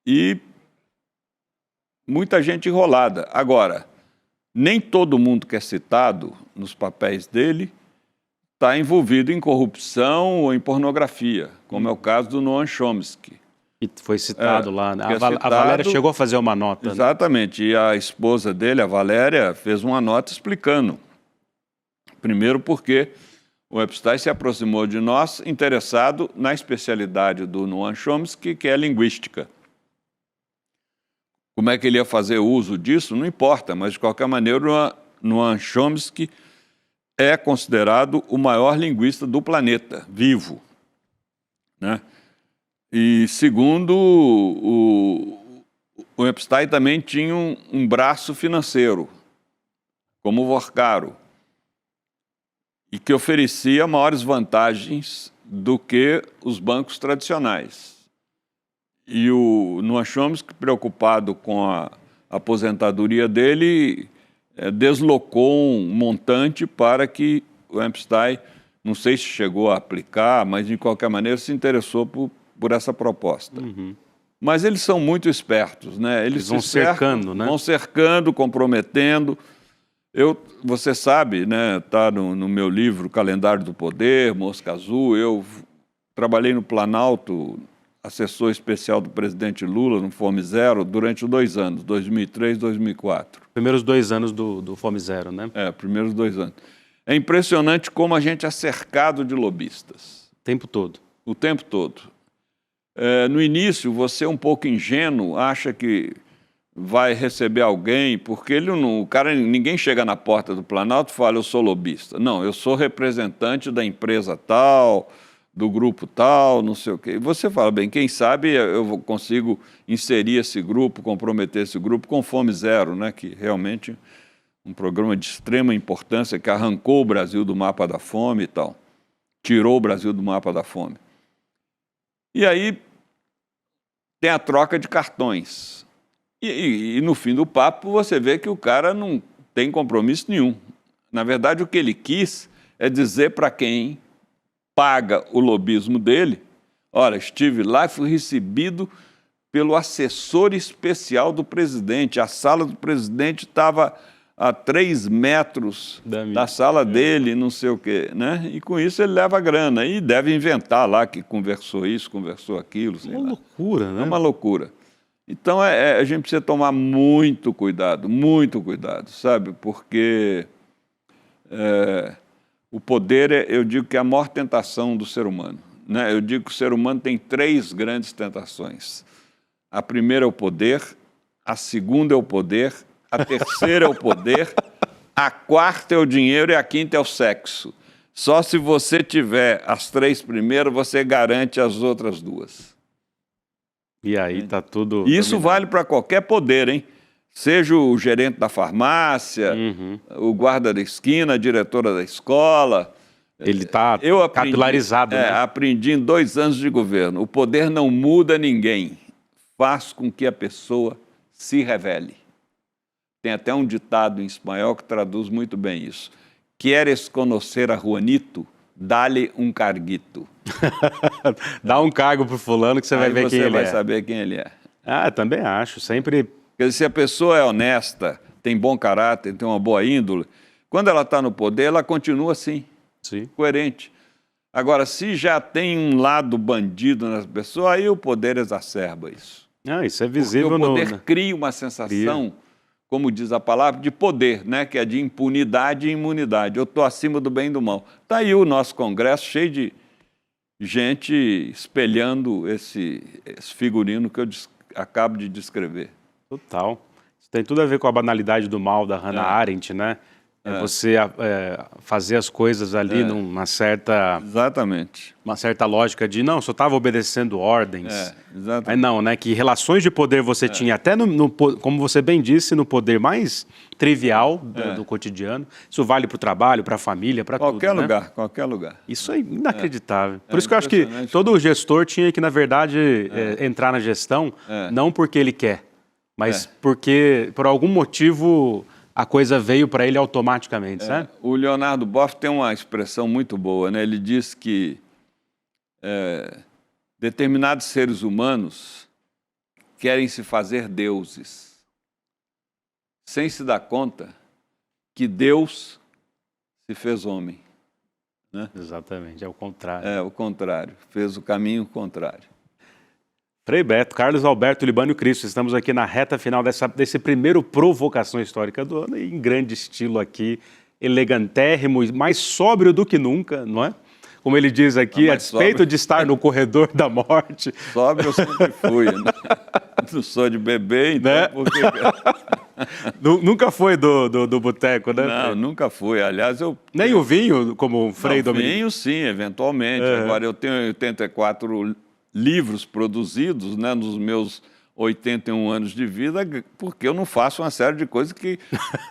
E muita gente enrolada. Agora, nem todo mundo que é citado nos papéis dele está envolvido em corrupção ou em pornografia, como é o caso do Noam Chomsky. E foi citado lá, né? A Valéria chegou a fazer uma nota. Exatamente, né? E a esposa dele, a Valéria, fez uma nota explicando. Primeiro porque o Epstein se aproximou de nós interessado na especialidade do Noam Chomsky, que é a linguística. Como é que ele ia fazer uso disso? Não importa, mas de qualquer maneira o Noam Chomsky é considerado o maior linguista do planeta, vivo, né? E segundo, o Epstein também tinha um braço financeiro, como o Vorcaro, e que oferecia maiores vantagens do que os bancos tradicionais. E o Noam Chomsky, preocupado com a aposentadoria dele, deslocou um montante para que o Epstein, não sei se chegou a aplicar, mas de qualquer maneira se interessou por essa proposta. Mas eles são muito espertos, né? Eles vão cercando, né? Vão cercando, comprometendo. Você sabe, né? Está no meu livro Calendário do Poder, Mosca Azul. Eu trabalhei no Planalto, assessor especial do presidente Lula no Fome Zero durante 2 anos, 2003 e 2004. Primeiros 2 anos do Fome Zero, né? Primeiros 2 anos. É impressionante como a gente é cercado de lobistas. O tempo todo. O tempo todo. No início, você é um pouco ingênuo, acha que vai receber alguém, porque ninguém chega na porta do Planalto e fala, eu sou lobista. Não, eu sou representante da empresa tal, do grupo tal, não sei o quê. E você fala, bem, quem sabe eu consigo inserir esse grupo, comprometer esse grupo com Fome Zero, né? Que realmente um programa de extrema importância que arrancou o Brasil do mapa da fome e tal. Tirou o Brasil do mapa da fome. E aí tem a troca de cartões. E no fim do papo você vê que o cara não tem compromisso nenhum. Na verdade, o que ele quis é dizer para quem paga o lobismo dele, olha, estive lá e fui recebido pelo assessor especial do presidente. A sala do presidente estava a 3 metros da sala dele, não sei o quê, né? E com isso ele leva a grana. E deve inventar lá que conversou isso, conversou aquilo. Sei lá. Loucura, né? É uma loucura. Então a gente precisa tomar muito cuidado, sabe? Porque o poder, eu digo que é a maior tentação do ser humano, né? Eu digo que o ser humano tem 3 grandes tentações. A primeira é o poder, a segunda é o poder, a terceira é o poder, a quarta é o dinheiro e a quinta é o sexo. Só se você tiver as 3 primeiras, você garante as outras 2. E aí tá tudo... E isso vale para qualquer poder, hein? Seja o gerente da farmácia, o guarda da esquina, a diretora da escola. Ele está capilarizado, né? Aprendi em 2 anos de governo. O poder não muda ninguém. Faz com que a pessoa se revele. Tem até um ditado em espanhol que traduz muito bem isso. Queres conhecer a Juanito? Dá-lhe um carguito. Dá um cargo pro fulano que você vai ver quem ele é. Você vai saber quem ele é. Também acho. Sempre... Quer dizer, se a pessoa é honesta, tem bom caráter, tem uma boa índole, quando ela está no poder, ela continua assim, coerente. Agora, se já tem um lado bandido nas pessoas, aí o poder exacerba isso. Isso é visível. Porque o poder cria uma sensação, como diz a palavra, de poder, né? Que é de impunidade e imunidade. Eu estou acima do bem e do mal. Está aí o nosso Congresso cheio de gente espelhando esse figurino que eu acabo de descrever. Total. Isso tem tudo a ver com a banalidade do mal da Hannah Arendt, né? Você fazer as coisas ali numa certa... Exatamente. Uma certa lógica de, não, só estava obedecendo ordens. Exatamente. Mas não, né? Que relações de poder você tinha, até como você bem disse, no poder mais trivial do cotidiano. Isso vale para o trabalho, para a família, para tudo, Qualquer né? lugar, qualquer lugar. Isso é inacreditável. Por isso que eu acho que todo gestor tinha que, na verdade, entrar na gestão, não porque ele quer, mas porque, por algum motivo, a coisa veio para ele automaticamente, sabe? O Leonardo Boff tem uma expressão muito boa, né? Ele diz que determinados seres humanos querem se fazer deuses, sem se dar conta que Deus se fez homem, né? Exatamente, é o contrário. É o contrário, fez o caminho contrário. Frei Beto, Carlos Alberto Libânio Cristo, estamos aqui na reta final desse primeiro Provocação Histórica do ano, e em grande estilo aqui, elegantérrimo, mais sóbrio do que nunca, não é? Como ele diz aqui, a despeito de estar no corredor da morte. Sóbrio eu sempre fui, né? Não sou de beber, então... Né? Porque... Nunca foi do boteco, né? Não, nunca fui. Aliás, eu... Nem o vinho, como o Frei Domingos? Vinho, sim, eventualmente. Agora, eu tenho 84 livros produzidos, né, nos meus 81 anos de vida, porque eu não faço uma série de coisas que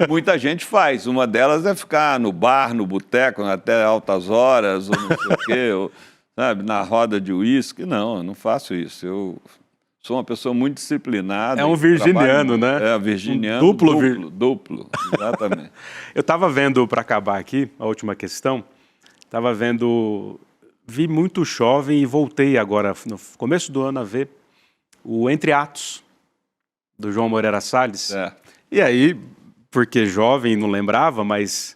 muita gente faz. Uma delas é ficar no bar, no boteco, até altas horas, ou não sei o quê, ou, sabe, na roda de uísque. Não, eu não faço isso. Eu sou uma pessoa muito disciplinada. É um virginiano, né? É, virginiano. Duplo, exatamente. Eu estava vendo, para acabar aqui, a última questão, vi muito jovem e voltei agora, no começo do ano, a ver o Entre Atos, do João Moreira Salles. E aí, porque jovem, não lembrava, mas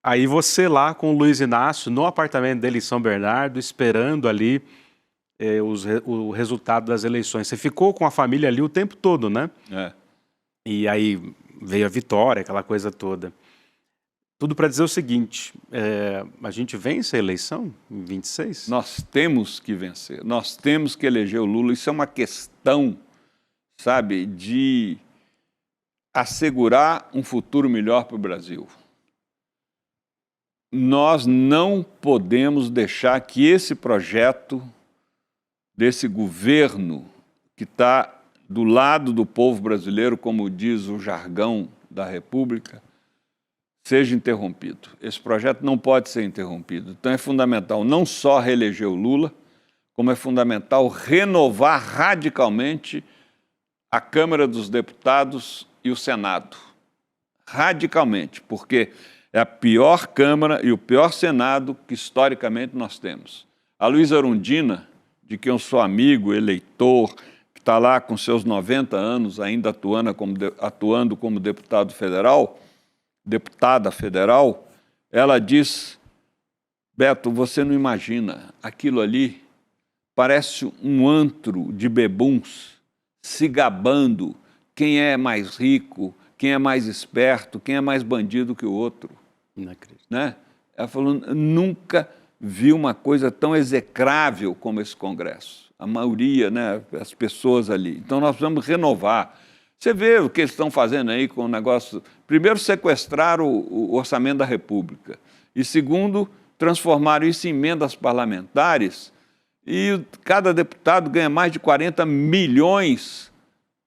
aí você lá com o Luiz Inácio, no apartamento dele em São Bernardo, esperando ali o resultado das eleições. Você ficou com a família ali o tempo todo, né? E aí veio a vitória, aquela coisa toda. Tudo para dizer o seguinte, a gente vence a eleição em 26? Nós temos que vencer, nós temos que eleger o Lula. Isso é uma questão, sabe, de assegurar um futuro melhor para o Brasil. Nós não podemos deixar que esse projeto desse governo que está do lado do povo brasileiro, como diz o jargão da República, seja interrompido. Esse projeto não pode ser interrompido. Então é fundamental não só reeleger o Lula, como é fundamental renovar radicalmente a Câmara dos Deputados e o Senado. Radicalmente, porque é a pior Câmara e o pior Senado que historicamente nós temos. A Luísa Erundina, de quem eu sou amigo, eleitor, que está lá com seus 90 anos ainda atuando como deputada federal, ela diz: Beto, você não imagina, aquilo ali parece um antro de bebuns se gabando quem é mais rico, quem é mais esperto, quem é mais bandido que o outro. Não acredito. Né? Ela falou: nunca vi uma coisa tão execrável como esse Congresso. A maioria, né, as pessoas ali. Então nós precisamos renovar. Você vê o que eles estão fazendo aí com o negócio... Primeiro, sequestraram o orçamento da República. E segundo, transformaram isso em emendas parlamentares. E cada deputado ganha mais de 40 milhões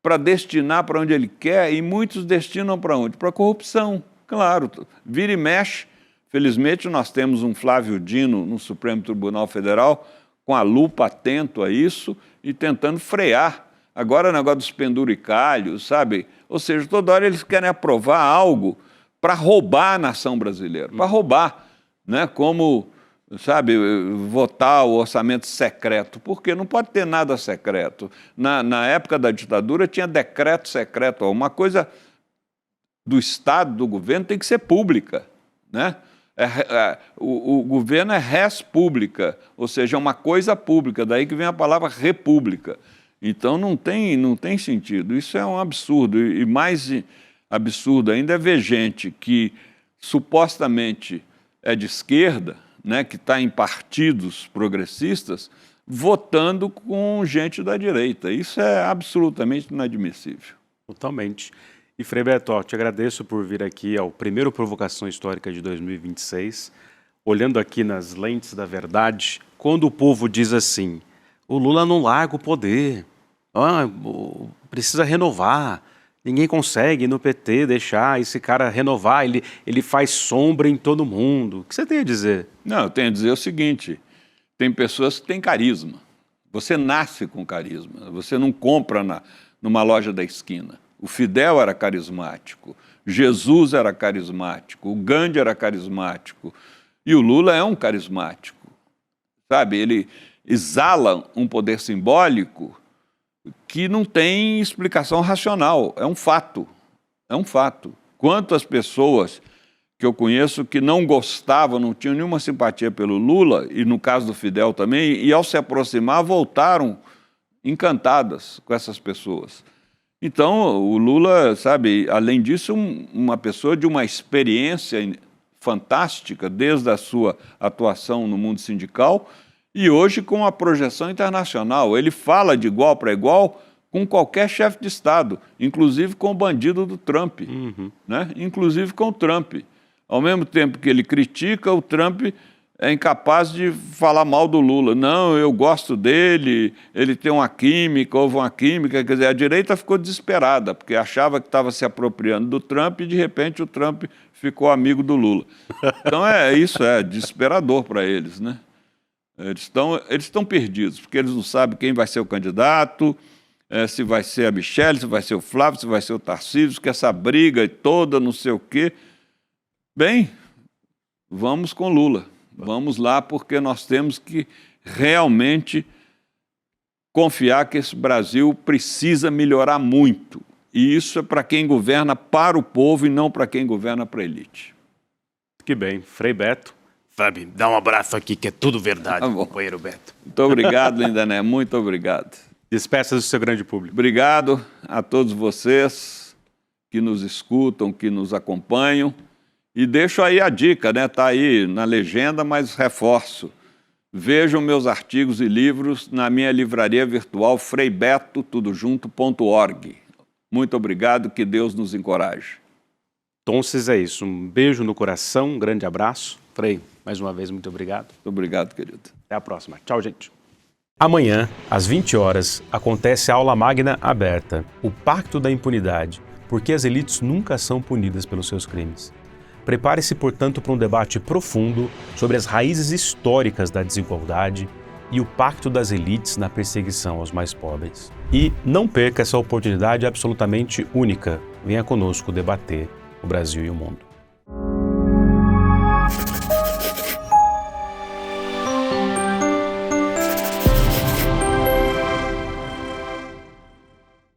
para destinar para onde ele quer. E muitos destinam para onde? Para a corrupção. Claro, vira e mexe. Felizmente, nós temos um Flávio Dino no Supremo Tribunal Federal com a lupa atento a isso e tentando frear. Agora o negócio dos penduricalhos, sabe? Ou seja, toda hora eles querem aprovar algo para roubar a nação brasileira, para roubar, né? Como, sabe, votar o orçamento secreto, porque não pode ter nada secreto. Na época da ditadura tinha decreto secreto, uma coisa do Estado, do governo, tem que ser pública, né? O governo é res pública, ou seja, é uma coisa pública, daí que vem a palavra república. Então não tem sentido, isso é um absurdo. E mais absurdo ainda é ver gente que supostamente é de esquerda, né, que está em partidos progressistas, votando com gente da direita. Isso é absolutamente inadmissível. Totalmente. E Frei Beto, te agradeço por vir aqui ao primeiro Provocação Histórica de 2026. Olhando aqui nas lentes da verdade, quando o povo diz assim, o Lula não larga o poder, precisa renovar, ninguém consegue no PT deixar esse cara renovar, ele faz sombra em todo mundo. O que você tem a dizer? Não, eu tenho a dizer o seguinte, tem pessoas que têm carisma. Você nasce com carisma, você não compra numa loja da esquina. O Fidel era carismático, Jesus era carismático, o Gandhi era carismático e o Lula é um carismático. Sabe, ele exala um poder simbólico que não tem explicação racional, é um fato, é um fato. Quantas pessoas que eu conheço que não gostavam, não tinham nenhuma simpatia pelo Lula, e no caso do Fidel também, e ao se aproximar voltaram encantadas com essas pessoas. Então, o Lula, sabe, além disso, uma pessoa de uma experiência fantástica, desde a sua atuação no mundo sindical, e hoje com a projeção internacional. Ele fala de igual para igual com qualquer chefe de Estado, inclusive com o bandido do Trump, né? Inclusive com o Trump. Ao mesmo tempo que ele critica, o Trump é incapaz de falar mal do Lula. Não, eu gosto dele, ele tem uma química, houve uma química. Quer dizer, a direita ficou desesperada, porque achava que estava se apropriando do Trump e, de repente, o Trump ficou amigo do Lula. Então, isso é desesperador para eles, né? Eles estão perdidos, porque eles não sabem quem vai ser o candidato, se vai ser a Michelle, se vai ser o Flávio, se vai ser o Tarcísio, que essa briga toda, não sei o quê. Bem, vamos com Lula. Vamos lá, porque nós temos que realmente confiar que esse Brasil precisa melhorar muito. E isso é para quem governa para o povo e não para quem governa para a elite. Que bem. Frei Beto. Fábio, dá um abraço aqui, que é tudo verdade, companheiro Beto. Muito obrigado, Lindané. Muito obrigado. Despeça do seu grande público. Obrigado a todos vocês que nos escutam, que nos acompanham. E deixo aí a dica, né? Está aí na legenda, mas reforço. Vejam meus artigos e livros na minha livraria virtual freibeto.org. Muito obrigado, que Deus nos encoraje. Então, é isso. Um beijo no coração, um grande abraço. Frei, mais uma vez, muito obrigado. Muito obrigado, querido. Até a próxima. Tchau, gente. Amanhã, às 20 horas, acontece a aula magna aberta, o Pacto da Impunidade, porque as elites nunca são punidas pelos seus crimes. Prepare-se, portanto, para um debate profundo sobre as raízes históricas da desigualdade e o pacto das elites na perseguição aos mais pobres. E não perca essa oportunidade absolutamente única. Venha conosco debater o Brasil e o mundo.